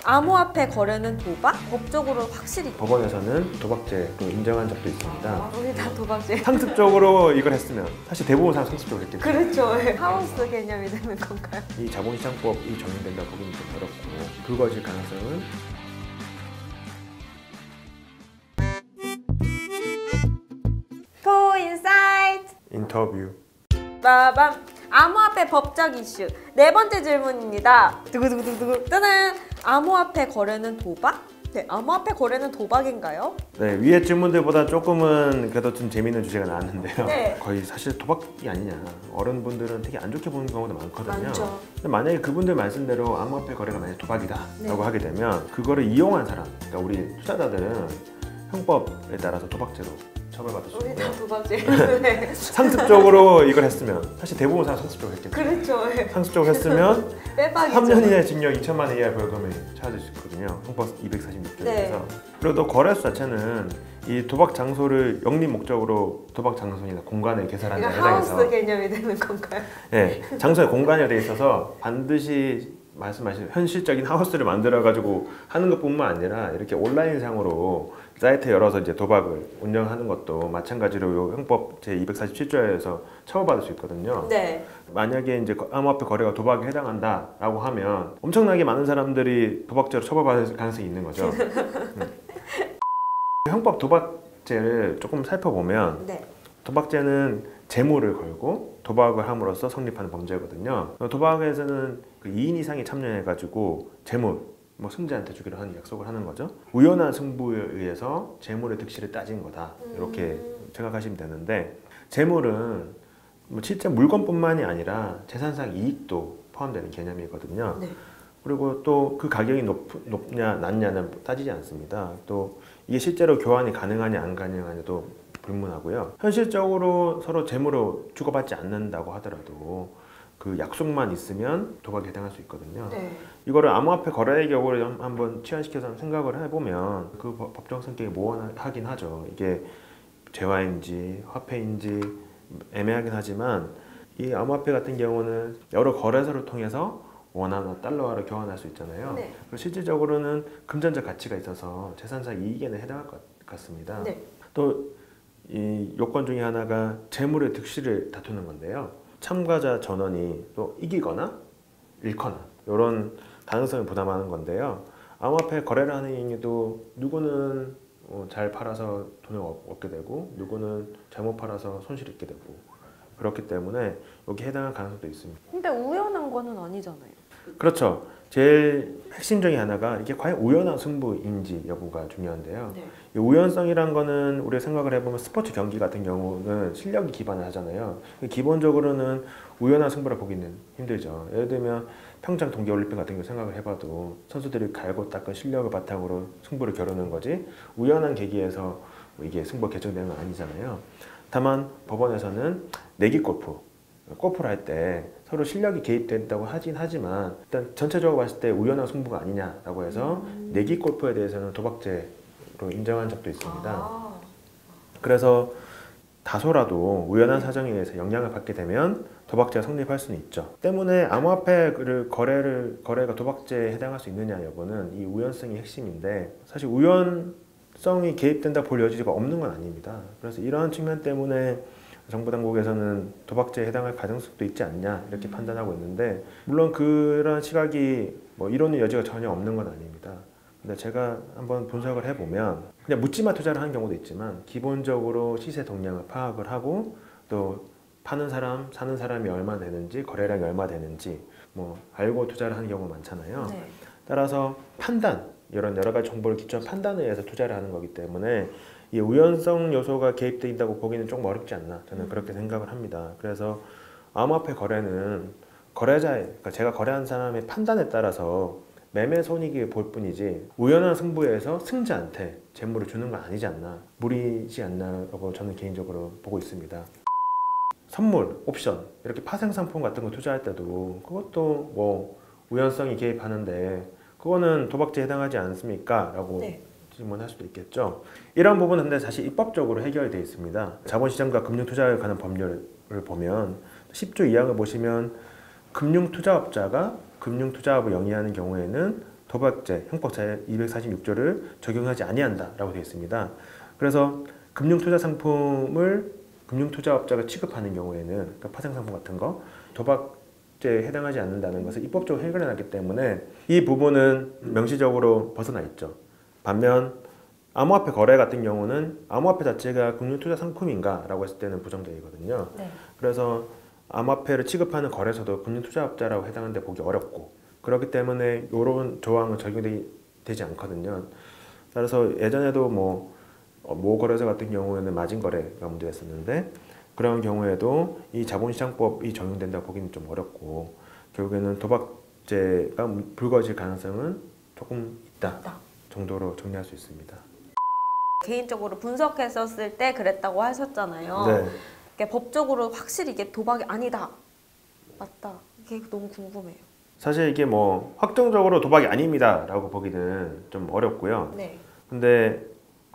암호화폐 거래는 도박? 법적으로 확실히 법원에서는 도박죄로 인정한 적도 있습니다. 우리 다 도박죄. 상습적으로 이걸 했으면 사실 대부분 사람 상습적으로 했겠죠. 그렇죠. 하우스 개념이 되는 건가요? 이 자본시장법이 적용된다 보기는 좀 어렵고 불거질 가능성은 코인사이트 인터뷰. 빠밤. 암호화폐 법적 이슈 네 번째 질문입니다. 두구두구두구 뜨는 암호화폐 거래는 도박? 네, 암호화폐 거래는 도박인가요? 네, 위의 질문들보다 조금은 그래도 좀 재미있는 주제가 나왔는데요. 네. 거의 사실 도박이 아니냐. 어른분들은 되게 안 좋게 보는 경우도 많거든요. 많죠. 근데 만약에 그분들 말씀대로 암호화폐 거래가 만약 도박이다라고 네. 하게 되면 그거를 이용한 사람, 그러니까 우리 투자자들은 형법에 따라서 도박죄로 처벌받을 수 우리 다 있고요. 도박죄. 네. 상습적으로 이걸 했으면 사실 대부분 사람 상습적으로 했겠죠. 그렇죠. 네. 상습적으로 했으면 빼박이죠. 3년 이하의 징역 2천만 원 이하의 벌금이 처해질 수 있거든요. 형법 246조에서. 네. 그리고 또 거래소 자체는 이 도박 장소를 영리 목적으로 도박 장소나 공간을 개설하는 데 이거 하우스 해당해서 개념이 되는 건가요? 네, 장소에 공간이 돼 있어서 반드시 말씀하신 현실적인 하우스를 만들어 가지고 하는 것뿐만 아니라 이렇게 온라인상으로 사이트 열어서 이제 도박을 운영하는 것도 마찬가지로 형법 제 247조에서 처벌받을 수 있거든요. 네. 만약에 이제 암호화폐 거래가 도박에 해당한다라고 하면 엄청나게 많은 사람들이 도박죄로 처벌받을 가능성이 있는 거죠. 형법 도박죄를 조금 살펴보면 네. 도박죄는 재물을 걸고 도박을 함으로써 성립하는 범죄거든요. 도박에서는 그 2인 이상이 참여해가지고 재물, 뭐 승자한테 주기로 하는 약속을 하는 거죠. 우연한 승부에 의해서 재물의 득실을 따진 거다. 이렇게 생각하시면 되는데 재물은 뭐 실제 물건뿐만이 아니라 재산상 이익도 포함되는 개념이거든요. 네. 그리고 또 그 가격이 높냐 낮냐는 따지지 않습니다. 또 이게 실제로 교환이 가능하냐 안 가능하냐도 불문하고요. 현실적으로 서로 재물을 주고받지 않는다고 하더라도 그 약속만 있으면 도박에 해당할 수 있거든요. 네. 이거를 암호화폐 거래의 경우를 한번 치환시켜서 생각을 해보면 그 법정 성격이 모호하긴 하죠. 이게 재화인지 화폐인지 애매하긴 하지만 이 암호화폐 같은 경우는 여러 거래소를 통해서 원화나 달러화를 교환할 수 있잖아요. 네. 그리고 실질적으로는 금전적 가치가 있어서 재산상 이익에는 해당할 것 같습니다. 네. 또 이 요건 중에 하나가 재물의 득실을 다투는 건데요. 참가자 전원이 또 이기거나 잃거나 이런 가능성을 부담하는 건데요. 암호화폐 거래를 하는 행위도 누구는 잘 팔아서 돈을 얻게 되고 누구는 잘못 팔아서 손실 입게 되고 그렇기 때문에 여기 해당할 가능성도 있습니다. 근데 우연한 거는 아니잖아요. 그렇죠. 제일 핵심 중에 하나가 이게 과연 우연한 승부인지 여부가 중요한데요. 네. 이 우연성이란 거는 우리가 생각을 해보면 스포츠 경기 같은 경우는 실력이 기반을 하잖아요. 기본적으로는 우연한 승부를 보기는 힘들죠. 예를 들면 평창 동계올림픽 같은 경우 생각을 해봐도 선수들이 갈고 닦은 실력을 바탕으로 승부를 겨루는 거지 우연한 계기에서 이게 승부가 결정되는 건 아니잖아요. 다만 법원에서는 내기 골프를 할 때 서로 실력이 개입된다고 하긴 하지만 일단 전체적으로 봤을 때 우연한 승부가 아니냐라고 해서 내기 골프에 대해서는 도박죄로 인정한 적도 있습니다. 그래서 다소라도 우연한 사정에 의해서 영향을 받게 되면 도박죄가 성립할 수는 있죠. 때문에 암호화폐 거래가 도박죄에 해당할 수 있느냐 여부는 이 우연성이 핵심인데 사실 우연성이 개입된다 볼 여지가 없는 건 아닙니다. 그래서 이러한 측면 때문에 정부 당국에서는 도박죄에 해당할 가능성도 있지 않냐 이렇게 판단하고 있는데 물론 그런 시각이 뭐 이론의 여지가 전혀 없는 건 아닙니다. 근데 제가 한번 분석을 해보면 그냥 묻지마 투자를 하는 경우도 있지만 기본적으로 시세 동향을 파악을 하고 또 파는 사람, 사는 사람이 얼마 되는지 거래량이 얼마 되는지 뭐 알고 투자를 하는 경우가 많잖아요. 네. 따라서 판단 이런 여러 가지 정보를 기초한 판단에 의해서 투자를 하는 거기 때문에 이 우연성 요소가 개입된다고 보기는 조금 어렵지 않나 저는 그렇게 생각을 합니다. 그래서 암호화폐 거래는 그러니까 제가 거래한 사람의 판단에 따라서 매매 손익이 볼 뿐이지 우연한 승부에서 승자한테 재물을 주는 건 아니지 않나 무리지 않나라고 저는 개인적으로 보고 있습니다. 선물, 옵션 이렇게 파생 상품 같은 거 투자할 때도 그것도 뭐 우연성이 개입하는데 그거는 도박죄에 해당하지 않습니까? 라고 네. 질문할 수도 있겠죠. 이런 부분은 근데 사실 입법적으로 해결되어 있습니다. 자본시장과 금융투자에 관한 법률을 보면 10조 2항을 보시면 금융투자업자가 금융투자업을 영위하는 경우에는 도박죄 형법제 246조를 적용하지 아니한다라고 되어 있습니다. 그래서 금융투자 상품을 금융투자업자가 취급하는 경우에는 그러니까 파생상품 같은 거 도박죄에 해당하지 않는다는 것을 입법적으로 해결해놨기 때문에 이 부분은 명시적으로 벗어나 있죠. 반면 암호화폐 거래 같은 경우는 암호화폐 자체가 금융투자 상품인가 라고 했을 때는 부정적이거든요. 네. 그래서 암호화폐를 취급하는 거래소도 금융투자업자라고 해당하는데 보기 어렵고 그렇기 때문에 이런 조항은 적용되지 않거든요. 따라서 예전에도 모 거래소 같은 경우에는 마진 거래가 문제였었는데 그런 경우에도 이 자본시장법이 적용된다고 보기는 좀 어렵고 결국에는 도박죄가 불거질 가능성은 조금 있다 정도로 정리할 수 있습니다. 개인적으로 분석했었을 때 그랬다고 하셨잖아요. 네. 이게 법적으로 확실히 이게 도박이 아니다. 맞다. 이게 너무 궁금해요. 사실 이게 확정적으로 도박이 아닙니다라고 보기는 좀 어렵고요. 네. 근데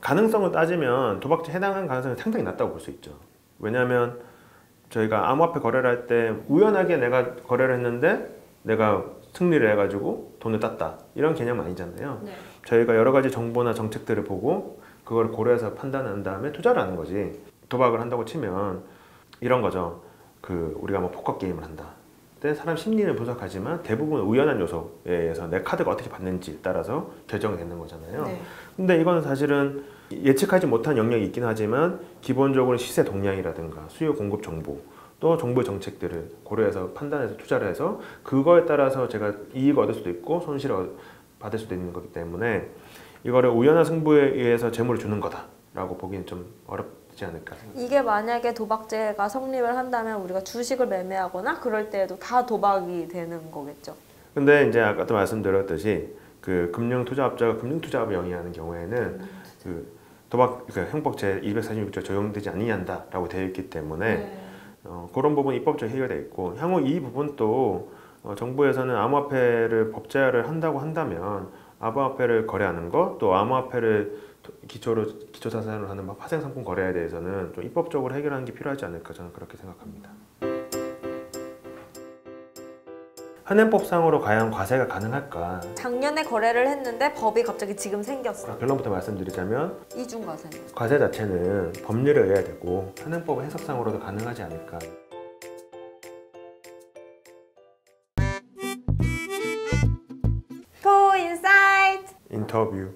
가능성을 따지면 도박죄에 해당하는 가능성이 상당히 낮다고 볼 수 있죠. 왜냐하면 저희가 암호화폐 거래를 할 때 우연하게 내가 거래를 했는데 내가 승리를 해가지고 돈을 땄다 이런 개념 아니잖아요. 네. 저희가 여러 가지 정보나 정책들을 보고 그걸 고려해서 판단한 다음에 투자를 하는 거지. 도박을 한다고 치면 이런 거죠. 우리가 포커 게임을 한다. 그때 사람 심리는 분석하지만 대부분 우연한 요소에 의해서 내 카드가 어떻게 받는지에 따라서 결정이 되는 거잖아요. 네. 근데 이건 사실은 예측하지 못한 영역이 있긴 하지만 기본적으로 시세 동향이라든가 수요 공급 정보 또 정부의 정책들을 고려해서 판단해서 투자를 해서 그거에 따라서 제가 이익을 얻을 수도 있고 손실을 받을 수도 있는 거기 때문에 이거를 우연한 승부에 의해서 재물을 주는 거다라고 보기는 좀 어렵지 않을까 생각합니다. 이게 만약에 도박죄가 성립을 한다면 우리가 주식을 매매하거나 그럴 때에도 다 도박이 되는 거겠죠. 근데 이제 아까도 말씀드렸듯이 금융투자업자가 금융투자업을 영위하는 경우에는 도박 형법제 246조 적용되지 아니한다라고 되어 있기 때문에 그런 부분 입법적으로 해결되어 있고 향후 이 부분도 정부에서는 암호화폐를 법제화를 한다고 한다면 암호화폐를 거래하는 것 또 암호화폐를 기초자산으로 하는 파생상품 거래에 대해서는 좀 입법적으로 해결하는 게 필요하지 않을까 저는 그렇게 생각합니다. 현행법상으로 과연 과세가 가능할까? 작년에 거래를 했는데 법이 갑자기 지금 생겼어. 결론부터 말씀드리자면 이중과세는. 과세 자체는 법률에 의해야 되고 현행법 해석상으로도 가능하지 않을까. 코인사이트 인터뷰